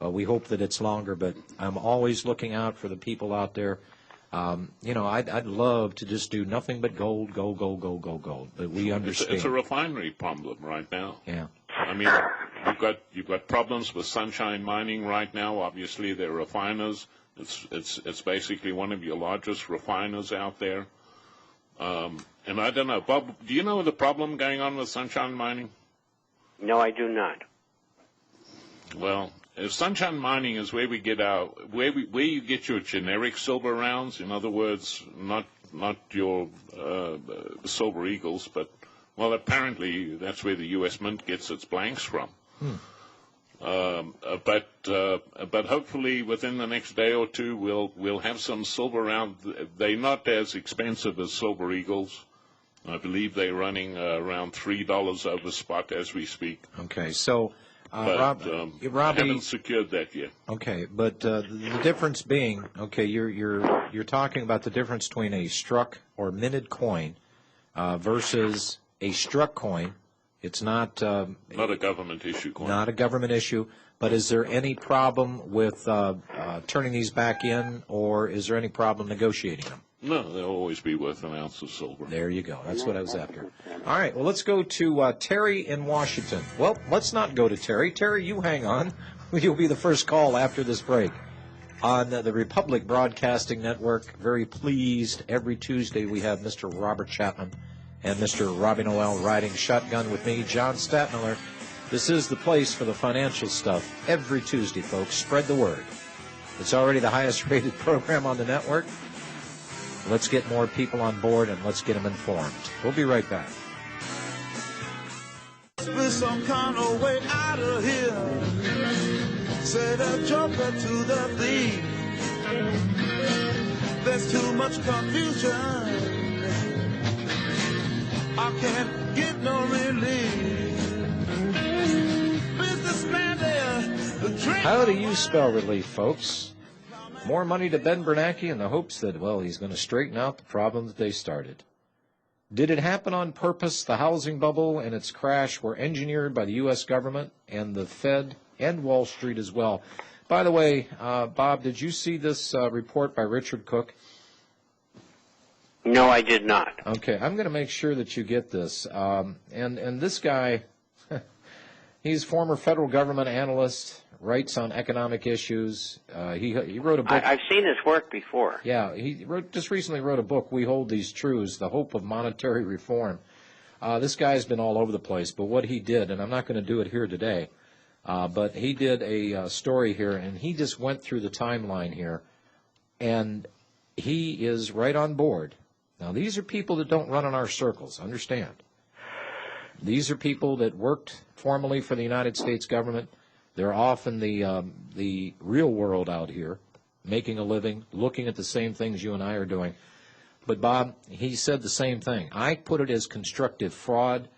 We hope that it's longer, but I'm always looking out for the people out there. I'd love to just do nothing but gold, gold, gold, gold, gold, gold. But we understand. It's a refinery problem right now. Yeah. I mean, you've got problems with Sunshine Mining right now. Obviously, they're refiners. It's basically one of your largest refiners out there. And I don't know, Bob, do you know the problem going on with Sunshine Mining? No, I do not. Well, Sunshine Mining is where we get where you get your generic silver rounds. In other words, not your silver eagles, but apparently that's where the U.S. Mint gets its blanks from. But hopefully within the next day or two we'll have some silver round. They're not as expensive as silver eagles. I believe they're running around $3 over spot as we speak. Okay, so. Robbie, haven't secured that yet. Okay, but the difference being, okay, you're talking about the difference between a struck or minted coin versus a struck coin. It's not a government issue coin. Not a government issue. But is there any problem with turning these back in, or is there any problem negotiating them? No, they'll always be worth an ounce of silver. There you go. That's what I was after. All right, well, let's go to Terry in Washington. Well, let's not go to Terry. Terry, you hang on. You'll be the first call after this break. On the Republic Broadcasting Network, very pleased. Every Tuesday we have Mr. Robert Chapman and Mr. Robbie Noel riding shotgun with me, John Statmiller. This is the place for the financial stuff. Every Tuesday, folks. Spread the word. It's already the highest-rated program on the network. Let's get more people on board and let's get them informed. We'll be right back. Some kind of way out of here. Said a joker to the thief. There's too much confusion. I can't get no relief. Businessman there. How do you spell relief, folks? More money to Ben Bernanke in the hopes that, he's going to straighten out the problem that they started. Did it happen on purpose? The housing bubble and its crash were engineered by the U.S. government and the Fed and Wall Street as well. By the way, Bob, did you see this report by Richard Cook? No, I did not. Okay, I'm going to make sure that you get this. And this guy, he's former federal government analyst, writes on economic issues. He wrote a book. I've seen his work before. Yeah, he just recently wrote a book, We Hold These Truths, The Hope of Monetary Reform. This guy's been all over the place, but what he did, and I'm not going to do it here today, but he did a story here, and he just went through the timeline here, and he is right on board. Now, these are people that don't run in our circles, understand. These are people that worked formally for the United States government. They're off in the real world out here, making a living, looking at the same things you and I are doing. But, Bob, he said the same thing. I put it as constructive fraud.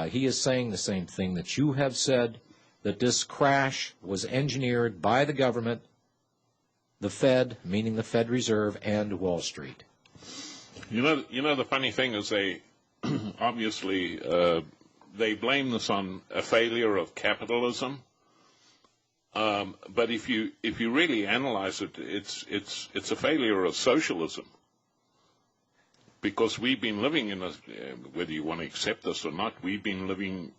He is saying the same thing that you have said, that this crash was engineered by the government, the Fed, meaning the Fed Reserve, and Wall Street. You know, the funny thing is they obviously they blame this on a failure of capitalism. But if you really analyze it, it's a failure of socialism, because we've been living in whether you want to accept this or not, we've been living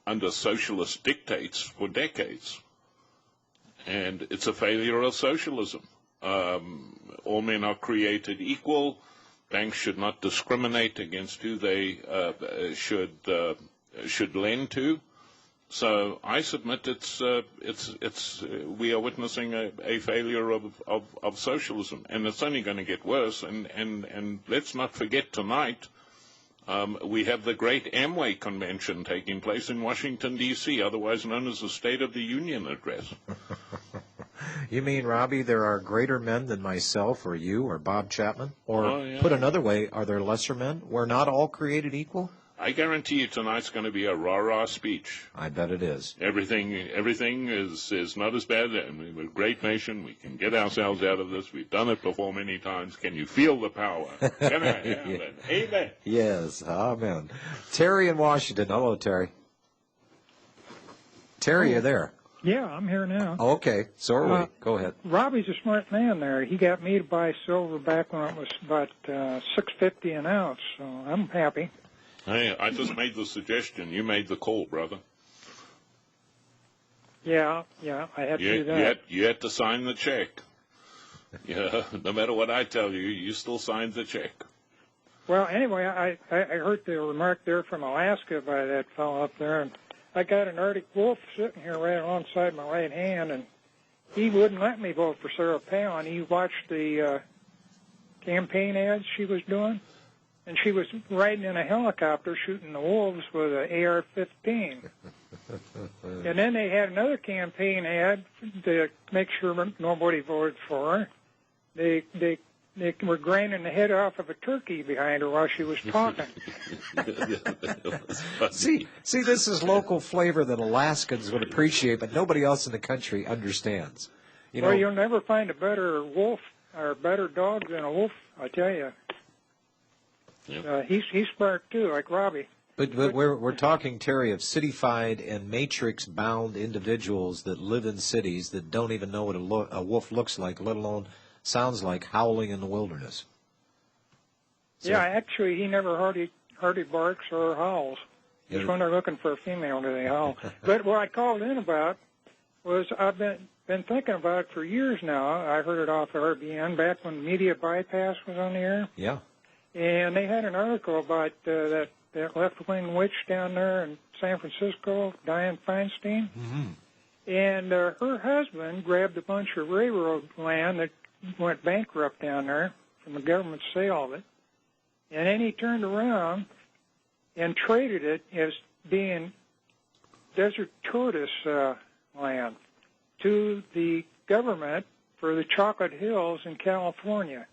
under socialist dictates for decades, and it's a failure of socialism. All men are created equal. Banks should not discriminate against who they should lend to. So I submit we are witnessing a failure of socialism, and it's only going to get worse. And let's not forget tonight we have the great Amway convention taking place in Washington, D.C., otherwise known as the State of the Union Address. You mean, Robbie, there are greater men than myself or you or Bob Chapman? Or put another way, are there lesser men? We're not all created equal? I guarantee you tonight's going to be a rah-rah speech. I bet it is. Everything is not as bad. And we're a great nation. We can get ourselves out of this. We've done it before many times. Can you feel the power? Can I have it? Amen. Yes, amen. Terry in Washington. Hello, Terry. Terry, you're there. Yeah, I'm here now. Oh, okay, so are we. Go ahead. Robbie's a smart man there. He got me to buy silver back when it was about $6.50 an ounce, so I'm happy. Hey, I just made the suggestion. You made the call, brother. Yeah, I had to do that. You had to sign the check. Yeah, no matter what I tell you, you still signed the check. Well, anyway, I heard the remark there from Alaska by that fellow up there, and I got an Arctic wolf sitting here right alongside my right hand, and he wouldn't let me vote for Sarah Palin. He watched the campaign ads she was doing, and she was riding in a helicopter shooting the wolves with an AR-15. And then they had another campaign ad to make sure nobody voted for her. They were grinding the head off of a turkey behind her while she was talking. See, this is local flavor that Alaskans would appreciate, but nobody else in the country understands. Well, you'll never find a better wolf or a better dog than a wolf, I tell you. Yep. He's smart too, like Robbie. But we're talking, Terry, of cityfied and matrix-bound individuals that live in cities that don't even know what a wolf looks like, let alone sounds like, howling in the wilderness. So, yeah, actually, he never hardly barks or howls. Just when they're looking for a female, do they howl? But what I called in about was I've been thinking about it for years now. I heard it off RBN back when Media Bypass was on the air. Yeah. And they had an article about that left-wing witch down there in San Francisco, Dianne Feinstein. Mm-hmm. And her husband grabbed a bunch of railroad land that went bankrupt down there from the government sale of it. And then he turned around and traded it as being desert tortoise land to the government for the Chocolate Hills in California.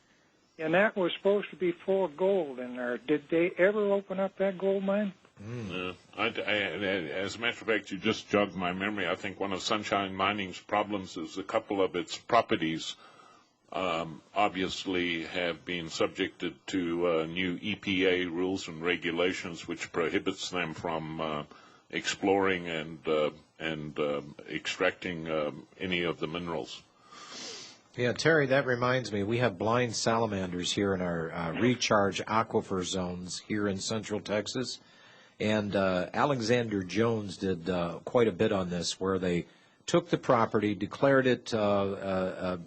And that was supposed to be full of gold in there. Did they ever open up that gold mine? No. As a matter of fact, you just jogged my memory. I think one of Sunshine Mining's problems is a couple of its properties obviously have been subjected to new EPA rules and regulations, which prohibits them from exploring and extracting any of the minerals. Yeah, Terry, that reminds me, we have blind salamanders here in our recharge aquifer zones here in central Texas. And Alexander Jones did quite a bit on this, where they took the property, declared it a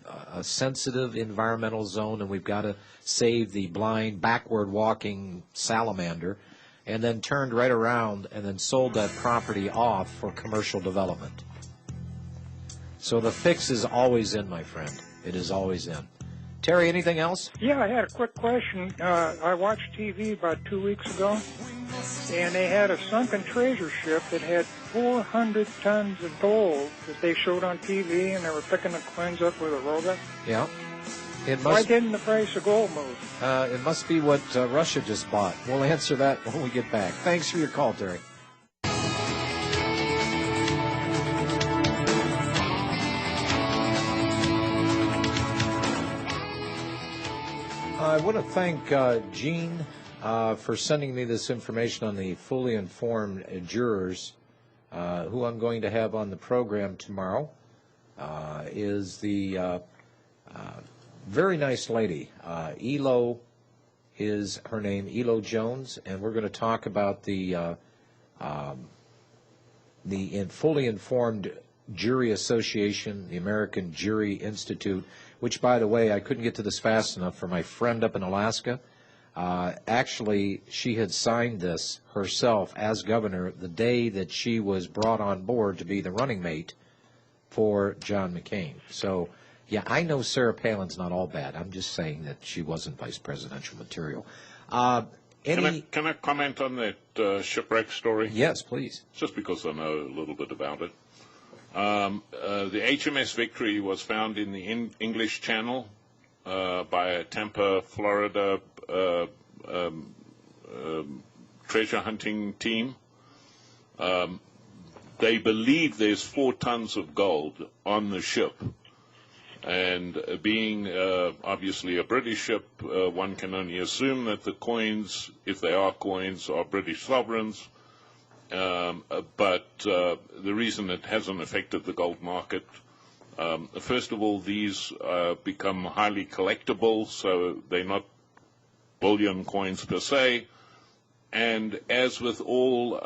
sensitive environmental zone, and we've got to save the blind, backward-walking salamander, and then turned right around and then sold that property off for commercial development. So the fix is always in, my friend. It is always in. Terry, anything else? Yeah, I had a quick question. I watched TV about 2 weeks ago, and they had a sunken treasure ship that had 400 tons of gold that they showed on TV, and they were picking the coins up with a robot. Yeah. Why didn't the price of gold move? It must be what Russia just bought. We'll answer that when we get back. Thanks for your call, Terry. I want to thank Gene for sending me this information on the fully informed jurors. Who I'm going to have on the program tomorrow is the very nice lady. Elo is her name, Elo Jones, and we're going to talk about the fully informed Jury Association, the American Jury Institute, which, by the way, I couldn't get to this fast enough for my friend up in Alaska. Actually, she had signed this herself as governor the day that she was brought on board to be the running mate for John McCain. So, yeah, I know Sarah Palin's not all bad. I'm just saying that she wasn't vice presidential material. Can I comment on that shipwreck story? Yes, please. Just because I know a little bit about it. The HMS Victory was found in the English Channel by a Tampa, Florida treasure hunting team. They believe there's 4 tons of gold on the ship. And being obviously a British ship, one can only assume that the coins, if they are coins, are British sovereigns. But the reason it hasn't affected the gold market, first of all, these become highly collectible, so they're not bullion coins per se. And as with all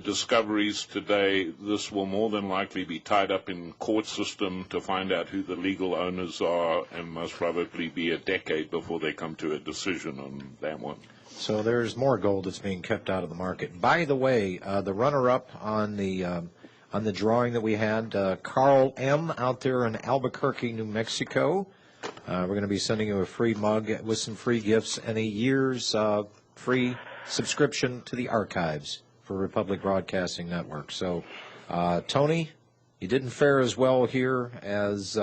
discoveries today, this will more than likely be tied up in court system to find out who the legal owners are, and most probably be a decade before they come to a decision on that one. So there's more gold that's being kept out of the market. By the way, the runner-up on the drawing that we had, Carl M. out there in Albuquerque, New Mexico. We're going to be sending you a free mug with some free gifts and a year's free subscription to the archives for Republic Broadcasting Network. So, Tony, you didn't fare as well here as,